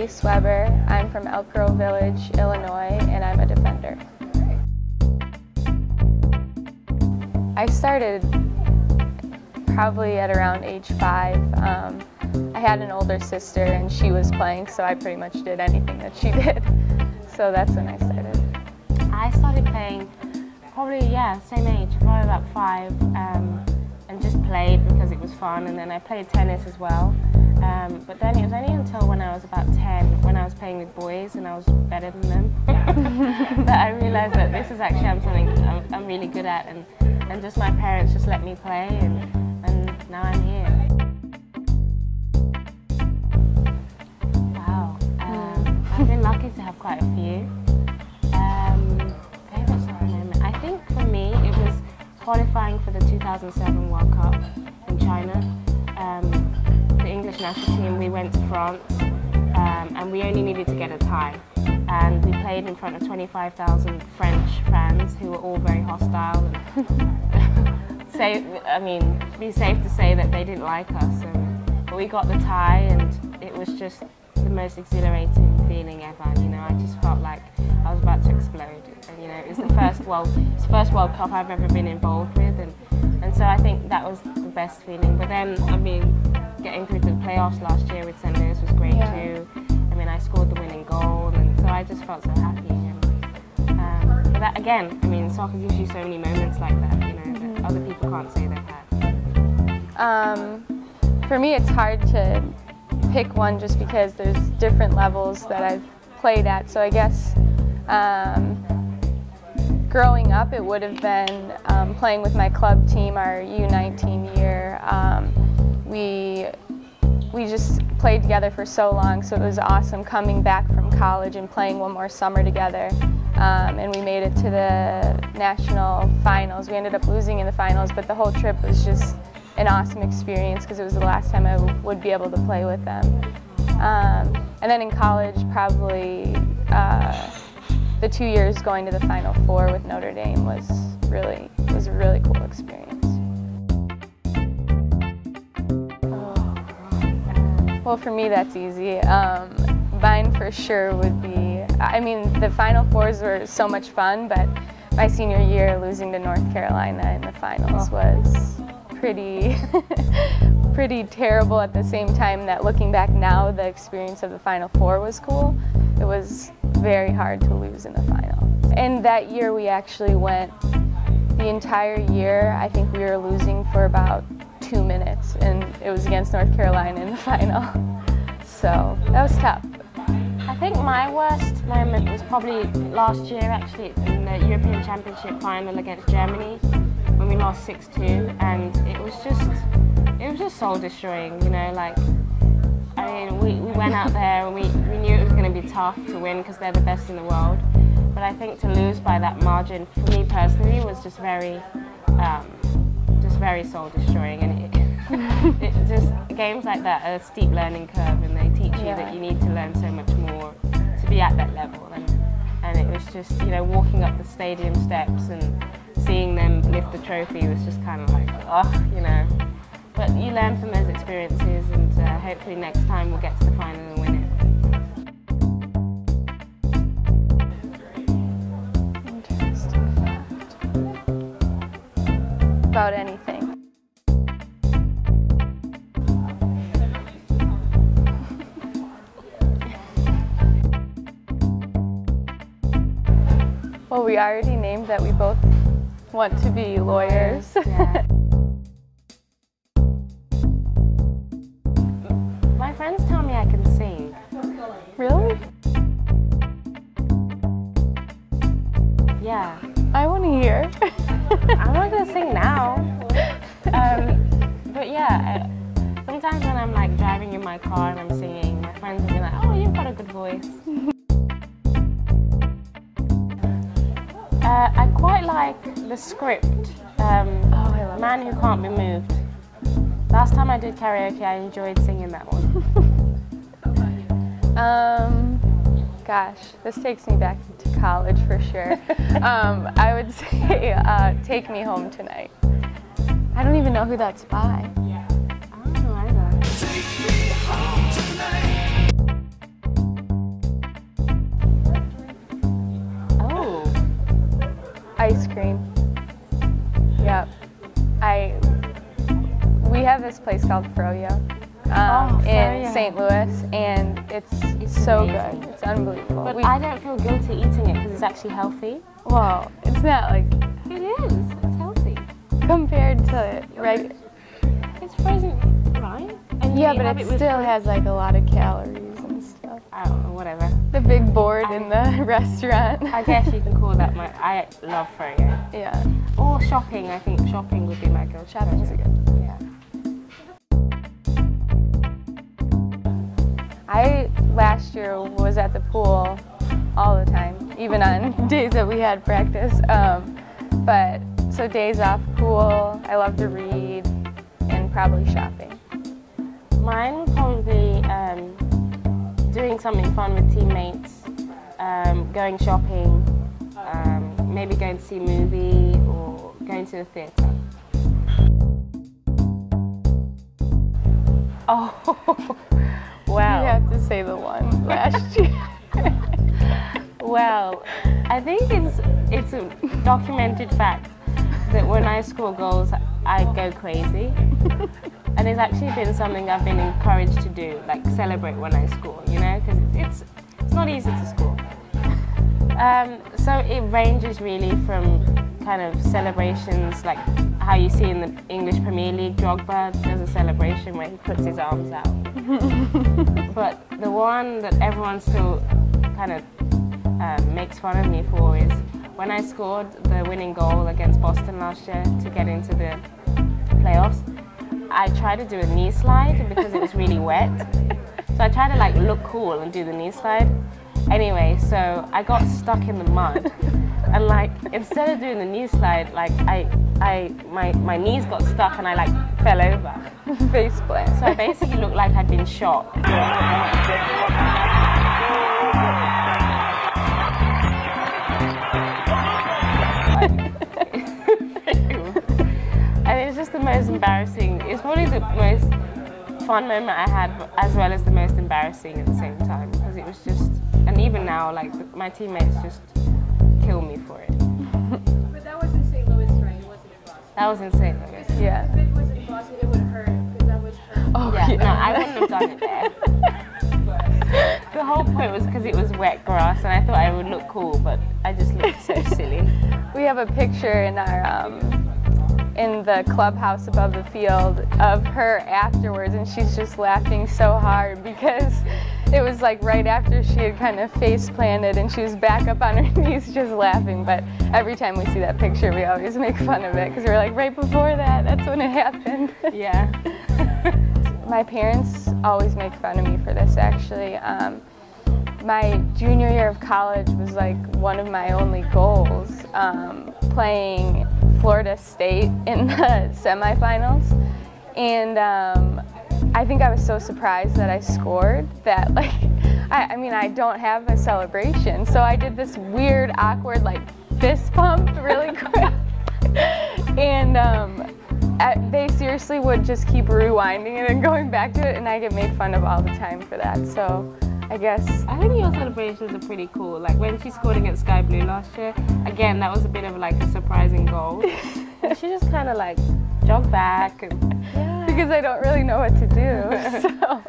Grace Weber. I'm from Elk Grove Village, Illinois, and I'm a defender. I started probably at around age 5. I had an older sister and she was playing, so I pretty much did anything that she did. So that's when I started. I started playing probably, same age, probably about 5, and just played because it was fun, and then I played tennis as well. But then it was only until when I was about 10, when I was playing with boys and I was better than them, that I realised that this is actually something I'm really good at, and just my parents just let me play, and now I'm here. Wow, I've been lucky to have quite a few. Favourite soccer moment? I think for me it was qualifying for the 2007 World Cup in China. The English national team, we went to France, and we only needed to get a tie. And we played in front of 25,000 French fans who were all very hostile. And be safe to say that they didn't like us. But we got the tie, and it was just the most exhilarating feeling ever. You know, I just felt like I was about to explode. And, you know, it was the first World Cup I've ever been involved with, and so I think that was the best feeling. But then, getting through to the playoffs last year with St. Louis was great too. I scored the winning goal, and so I just felt so happy. But that, again, soccer gives you so many moments like that, you know, that other people can't say they've had. For me, it's hard to pick one just because there's different levels that I've played at. So I guess growing up, it would have been playing with my club team our U19 year. We just played together for so long, so it was awesome coming back from college and playing one more summer together. And we made it to the national finals. We ended up losing in the finals, but the whole trip was just an awesome experience because it was the last time I would be able to play with them. And then in college, probably the 2 years going to the Final Four with Notre Dame was a really cool experience. Well, for me, that's easy. Mine for sure would be, the Final Fours were so much fun, but my senior year losing to North Carolina in the finals was pretty terrible. At the same time that looking back now, the experience of the Final Four was cool. It was very hard to lose in the final. And that year we actually went the entire year. I think we were losing for about 2 minutes, and it was against North Carolina in the final. So that was tough. I think my worst moment was probably last year, actually, in the European Championship final against Germany when we lost 6-2, and it was just soul destroying, you know. We went out there and we knew it was going to be tough to win because they're the best in the world, but I think to lose by that margin for me personally was just very soul destroying, and it just, games like that are a steep learning curve, and they teach you that you need to learn so much more to be at that level, and it was just, you know, walking up the stadium steps and seeing them lift the trophy was just kind of like, you know. But you learn from those experiences, and hopefully next time we'll get to the final and win it. Interesting fact. About anything. Well, we already named that we both want to be lawyers. Yeah. My friends tell me I can sing. Really? Yeah. I want to hear. I'm not going to sing now. But yeah, sometimes when I'm like driving in my car and I'm singing, my friends will be like, oh, you've got a good voice. I quite like the script, Man Who Can't Be Moved. Last time I did karaoke, I enjoyed singing that one. Gosh, this takes me back to college for sure. I would say Take Me Home Tonight. I don't even know who that's by. I don't know either. Take me home tonight. ice cream. Yep. We have this place called Froyo in Froyo. St. Louis, and it's so amazing. good. It's unbelievable. But I don't feel guilty eating it because it's actually healthy. Well, it's not like It is. It's healthy. compared to right. It's frozen, right? And Yeah, you but have it with still fruit. has like a lot of calories and stuff. I don't know, whatever. The big board in the restaurant. I guess you can call that I love Froyo. Yeah, Or shopping. I think shopping would be my go-to. shopping's a good. Yeah. Last year was at the pool all the time, even on days that we had practice. But so days off, pool. I love to read and probably shopping. Mine would probably doing something fun with teammates, going shopping, maybe going to see a movie or going to the theatre. Oh, wow. You have to say the one last year. Well, I think it's a documented fact that when I score goals, I go crazy. And it's actually been something I've been encouraged to do, like celebrate when I score, you know, because it's not easy to score. So it ranges really from kind of celebrations like how you see in the English Premier League, Drogba does a celebration where he puts his arms out. But the one that everyone still kind of makes fun of me for is when I scored the winning goal against Boston last year to get into the playoffs. I tried to do a knee slide because it was really wet. So I tried to like look cool and do the knee slide. Anyway, so I got stuck in the mud, and like instead of doing the knee slide, like my knees got stuck and I like fell over. Face plant. So I basically looked like I'd been shot. And it's just the most embarrassing. It's probably the most fun moment I had, as well as the most embarrassing at the same time, because it was just. And even now, like my teammates just kill me for it. But that was in St. Louis, right? It wasn't in Boston. That was insane. Louis. Yeah. If it was in Boston, it would hurt because that was hurt. Oh Yeah, no, I wouldn't have done it there. The whole point was because it was wet grass, and I thought I would look cool, but I just looked so silly. We have a picture in our in the clubhouse above the field of her afterwards, and she's just laughing so hard because it was like right after she had kind of face planted and she was back up on her knees just laughing. But every time we see that picture, we always make fun of it because we're like, right before that, that's when it happened. Yeah. My parents always make fun of me for this, actually. My junior year of college was like one of my only goals, playing Florida State in the semifinals. And I think I was so surprised that I scored that, like, I mean, I don't have a celebration. So I did this weird, awkward, like, fist pump really quick. And they seriously would just keep rewinding it and going back to it, and I get made fun of all the time for that. So I guess. I think your celebrations are pretty cool. Like when she scored against Sky Blue last year, again, that was a bit of like a surprising goal. And she just kind of like jogged back and. Because I don't really know what to do. So.